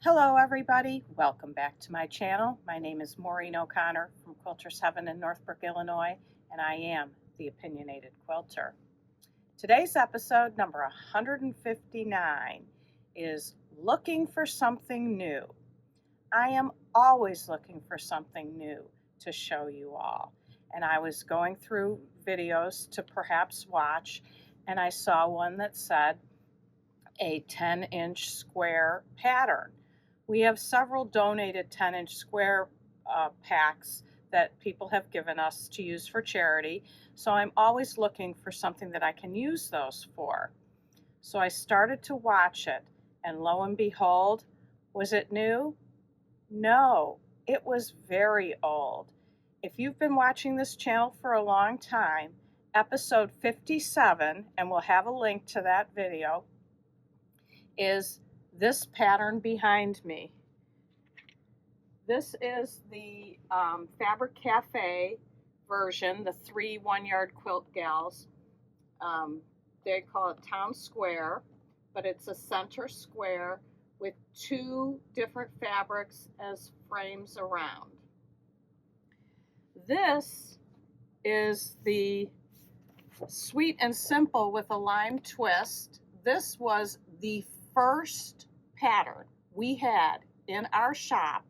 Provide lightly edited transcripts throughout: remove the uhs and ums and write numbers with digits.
Hello everybody, welcome back to my channel. My name is Maureen O'Connor from Quilter 7 in Northbrook, Illinois, and I am the Opinionated Quilter. Today's episode, number 159, is looking for something new. I am always looking for something new to show you all. And I was going through videos to perhaps watch, and I saw one that said a 10-inch square pattern. We have several donated 10-inch square packs that people have given us to use for charity, so I'm always looking for something that I can use those for. So I started to watch it, and lo and behold, was it new? No, it was very old. If you've been watching this channel for a long time, episode 57, and we'll have a link to that video, is this pattern behind me. This is the Fabric Cafe version, the 3 1-yard quilt gals. They call it Town Square, but it's a center square with 2 different fabrics as frames around. This is the Sweet and Simple with a lime twist. This was the first pattern we had in our shop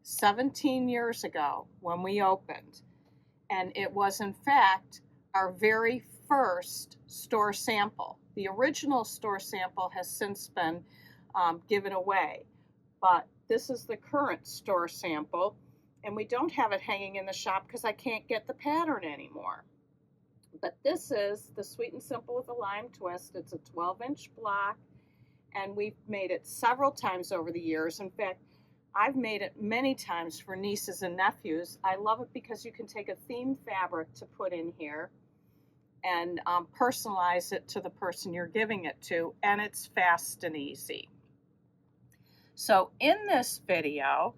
17 years ago when we opened, and it was in fact our very first store sample. The original store sample has since been given away, but this is the current store sample, and we don't have it hanging in the shop because I can't get the pattern anymore. But this is the Sweet and Simple with a lime twist. It's a 12-inch block, and we've made it several times over the years. In fact, I've made it many times for nieces and nephews. I love it because you can take a theme fabric to put in here and personalize it to the person you're giving it to, and it's fast and easy. So in this video,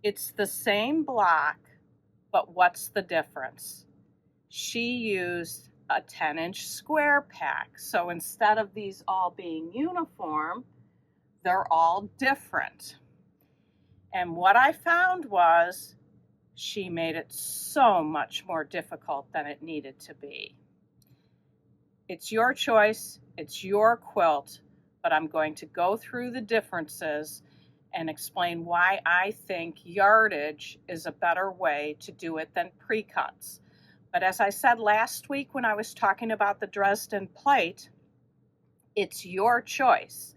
it's the same block, but what's the difference? She used a 10-inch square pack. So instead of these all being uniform, they're all different. And what I found was she made it so much more difficult than it needed to be. It's your choice, it's your quilt, but I'm going to go through the differences and explain why I think yardage is a better way to do it than precuts. But as I said last week when I was talking about the Dresden plate, it's your choice.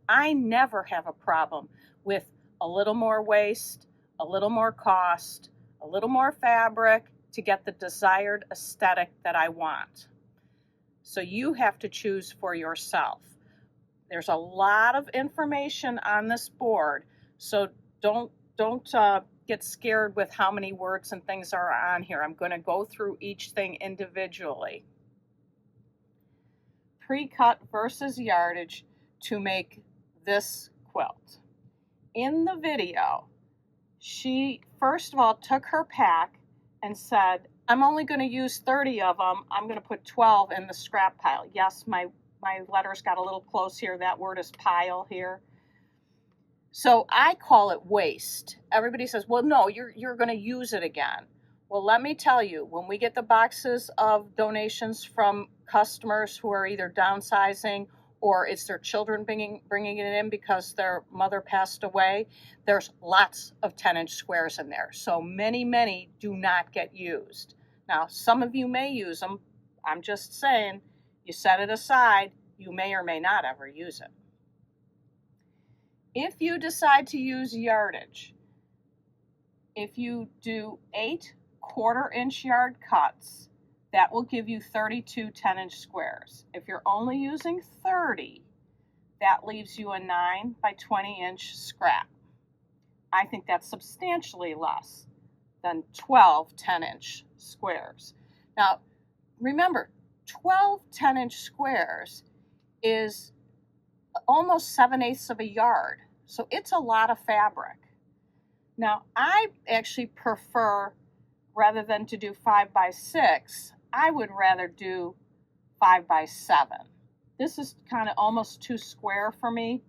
I never have a problem with a little more waste, a little more cost, a little more fabric to get the desired aesthetic that I want. So you have to choose for yourself. There's a lot of information on this board, so don't get scared with how many words and things are on here. I'm going to go through each thing individually. Pre-cut versus yardage to make this quilt. In the video, she first of all took her pack and said, I'm only going to use 30 of them. I'm going to put 12 in the scrap pile. Yes, my letters got a little close here. That word is pile here. So I call it waste. Everybody says, well, no, you're going to use it again. Well, let me tell you, when we get the boxes of donations from customers who are either downsizing or it's their children bringing it in because their mother passed away, there's lots of 10-inch squares in there. So many do not get used. Now, some of you may use them. I'm just saying, you set it aside, you may or may not ever use it. If you decide to use yardage, if you do 8 1/4-inch yard cuts, that will give you 32 10-inch squares. If you're only using 30, that leaves you a 9 by 20-inch scrap. I think that's substantially less than 12 10-inch squares. Now, remember, 12 10-inch squares is almost 7/8 of a yard, so it's a lot of fabric. Now, I actually prefer, rather than to do 5 by 6, I would rather do 5 by 7. This is kind of almost too square for me.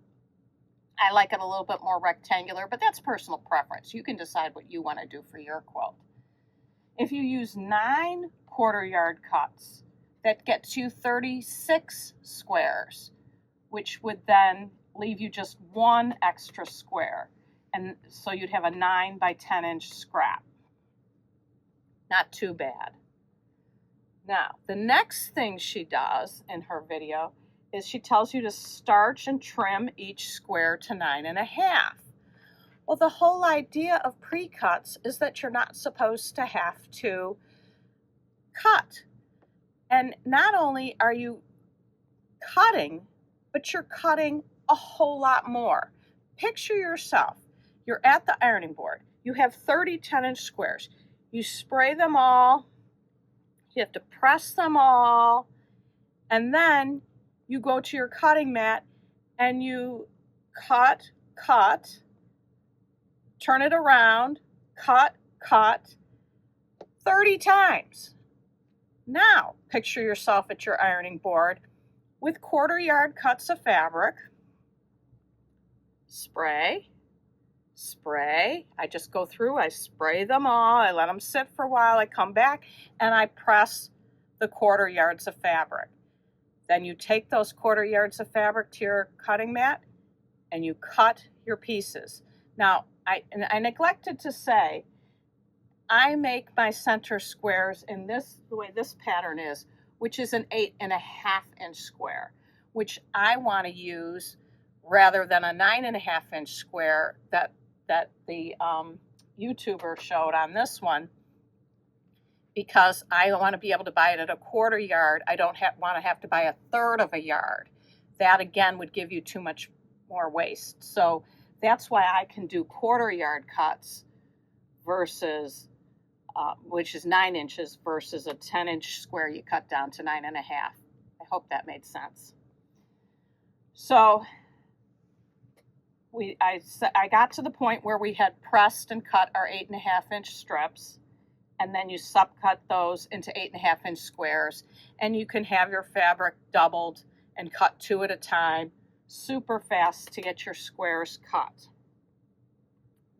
I like it a little bit more rectangular, but that's personal preference. You can decide what you want to do for your quilt. If you use 9 1/4 yard cuts, that gets you 36 squares, which would then leave you just 1 extra square. And so you'd have a 9 by 10 inch scrap. Not too bad. Now, the next thing she does in her video is she tells you to starch and trim each square to 9.5. Well, the whole idea of pre-cuts is that you're not supposed to have to cut. And not only are you cutting, but you're cutting a whole lot more. Picture yourself. You're at the ironing board. You have 30 10-inch squares. You spray them all. You have to press them all. And then you go to your cutting mat and you cut, turn it around, cut, 30 times. Now, picture yourself at your ironing board with 1/4 yard cuts of fabric. Spray. I just go through, I spray them all, I let them sit for a while, I come back, and I press the 1/4 yards of fabric. Then you take those 1/4 yards of fabric to your cutting mat, and you cut your pieces. Now, I neglected to say, I make my center squares in this, the way this pattern is, which is an 8.5 inch square, which I want to use rather than a 9.5 inch square that the YouTuber showed on this one, because I want to be able to buy it at a 1/4 yard. I don't want to have to buy 1/3 of a yard. That again would give you too much more waste. So that's why I can do 1/4 yard cuts versus which is 9 inches versus a 10-inch square you cut down to 9.5. I hope that made sense. So I got to the point where we had pressed and cut our 8.5 inch strips, and then you subcut those into 8.5 inch squares, and you can have your fabric doubled and cut 2 at a time, super fast to get your squares cut.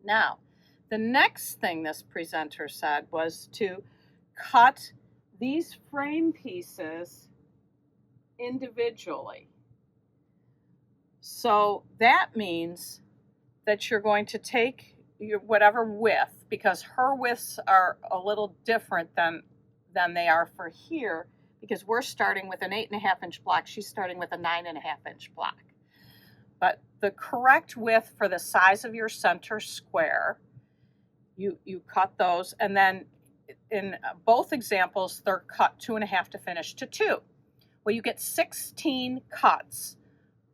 Now, the next thing this presenter said was to cut these frame pieces individually. So that means that you're going to take your whatever width, because her widths are a little different than they are for here, because we're starting with an 8.5 inch block. She's starting with a 9.5 inch block. But the correct width for the size of your center square, you cut those, and then in both examples, they're cut 2.5 to finish to 2. Well, you get 16 cuts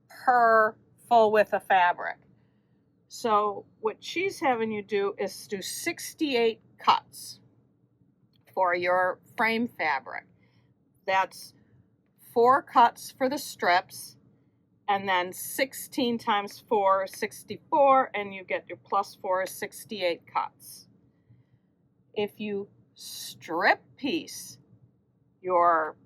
per full width of fabric. So what she's having you do is do 68 cuts for your frame fabric. That's 4 cuts for the strips, and then 16 times 4 is 64, and you get your plus 4 is 68 cuts. If you strip piece your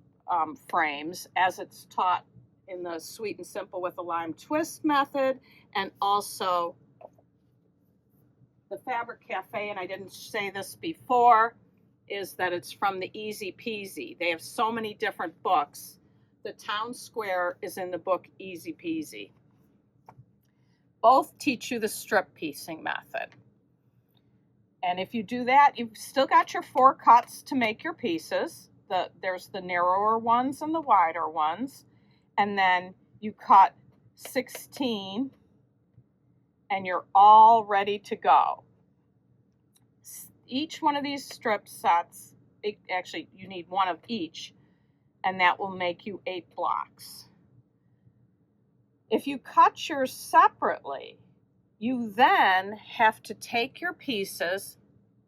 frames, as it's taught in the Sweet and Simple with a Lime Twist method, and also the Fabric Cafe, and I didn't say this before, is that it's from the Easy Peasy. They have so many different books. The Town Square is in the book Easy Peasy. Both teach you the strip piecing method. And if you do that, you've still got your 4 cuts to make your pieces. There's the narrower ones and the wider ones. And then you cut 16 and you're all ready to go. Each one of these strip sets, actually you need 1 of each, and that will make you 8 blocks. If you cut yours separately, you then have to take your pieces,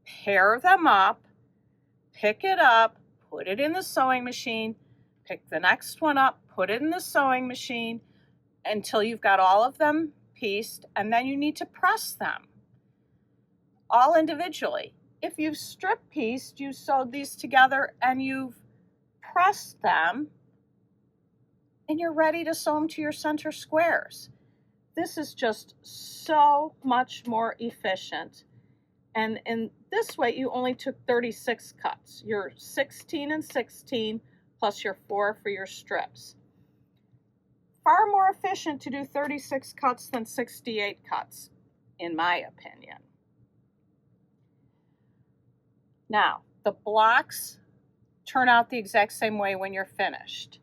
pair them up, pick it up, put it in the sewing machine, pick the next one up, put it in the sewing machine until you've got all of them pieced, and then you need to press them all individually. If you've strip pieced, you sewed these together and you've pressed them, and you're ready to sew them to your center squares. This is just so much more efficient. And in this way, you only took 36 cuts. Your 16 and 16 plus your 4 for your strips. Far more efficient to do 36 cuts than 68 cuts, in my opinion. Now, the blocks turn out the exact same way when you're finished.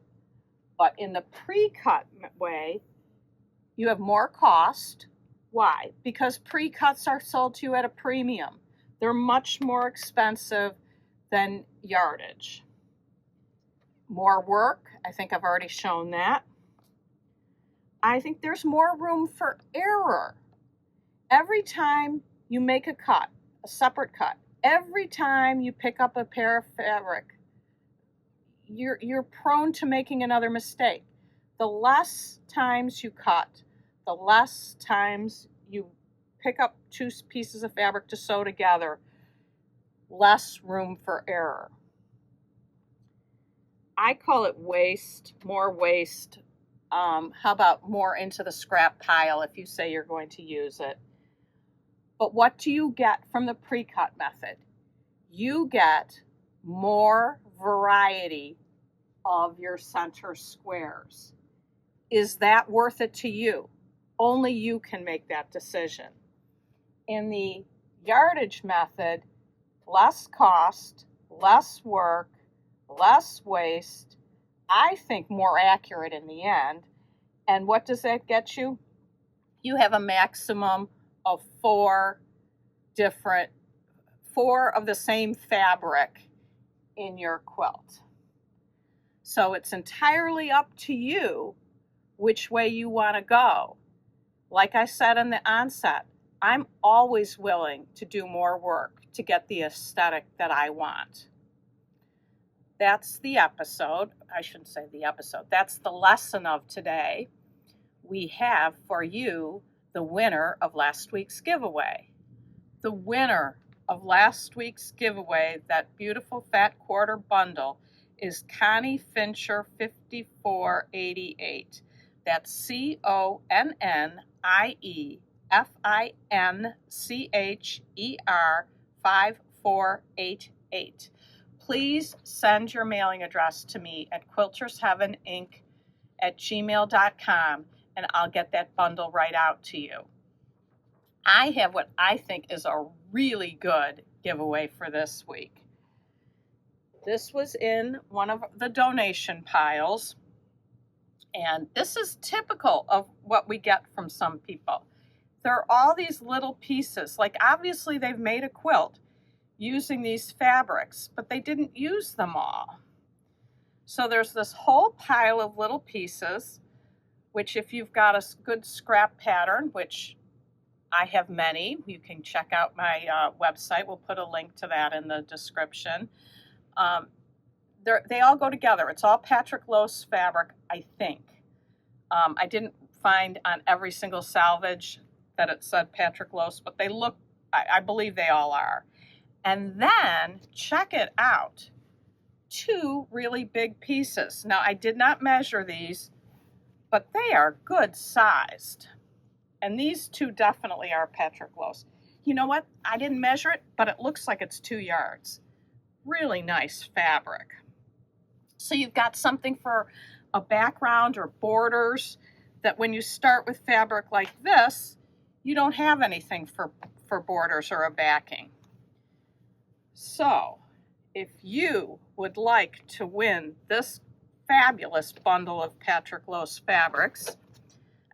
But in the pre-cut way, you have more cost. Why? Because pre-cuts are sold to you at a premium. They're much more expensive than yardage. More work, I think I've already shown that. I think there's more room for error. Every time you make a cut, a separate cut, every time you pick up a pair of fabric, you're prone to making another mistake. The less times you cut, the less times you pick up two pieces of fabric to sew together, less room for error. I call it waste, more waste. How about more into the scrap pile if you say you're going to use it? But what do you get from the pre-cut method? You get more variety of your center squares. Is that worth it to you? Only you can make that decision. In the yardage method, less cost, less work, less waste, I think more accurate in the end. And what does that get you? You have a maximum of 4 of the same fabric in your quilt. So it's entirely up to you which way you want to go. Like I said in the onset, I'm always willing to do more work to get the aesthetic that I want. That's the episode. I shouldn't say the episode. That's the lesson of today. We have for you the winner of last week's giveaway. The winner of last week's giveaway, that beautiful fat quarter bundle, is Connie Fincher 5488. That's CONNIEFINCHER 5488. Please send your mailing address to me at quiltersheaveninc@gmail.com and I'll get that bundle right out to you. I have what I think is a really good giveaway for this week. This was in one of the donation piles, and this is typical of what we get from some people. There are all these little pieces, like obviously they've made a quilt using these fabrics, but they didn't use them all. So there's this whole pile of little pieces, which if you've got a good scrap pattern, which I have many, you can check out my website. We'll put a link to that in the description. They all go together. It's all Patrick Lose fabric, I think. I didn't find on every single salvage that it said Patrick Lose, but they look, I believe they all are. And then, check it out, 2 really big pieces. Now, I did not measure these, but they are good sized. And these 2 definitely are Patrick Lose. You know what? I didn't measure it, but it looks like it's 2 yards. Really nice fabric. So you've got something for a background or borders that when you start with fabric like this, you don't have anything for borders or a backing. So if you would like to win this fabulous bundle of Patrick Lose fabrics,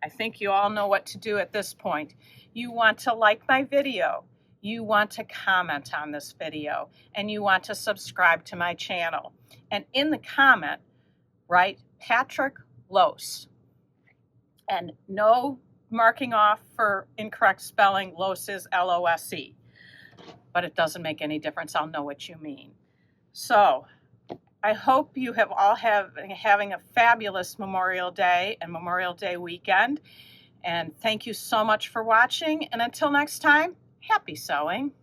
I think you all know what to do at this point. You want to like my video, you want to comment on this video, and you want to subscribe to my channel. And in the comment, write Patrick Lose. And no marking off for incorrect spelling. Lose is L-O-S-E. But it doesn't make any difference. I'll know what you mean. So I hope you have all having a fabulous Memorial Day and Memorial Day weekend. And thank you so much for watching. And until next time, happy sewing.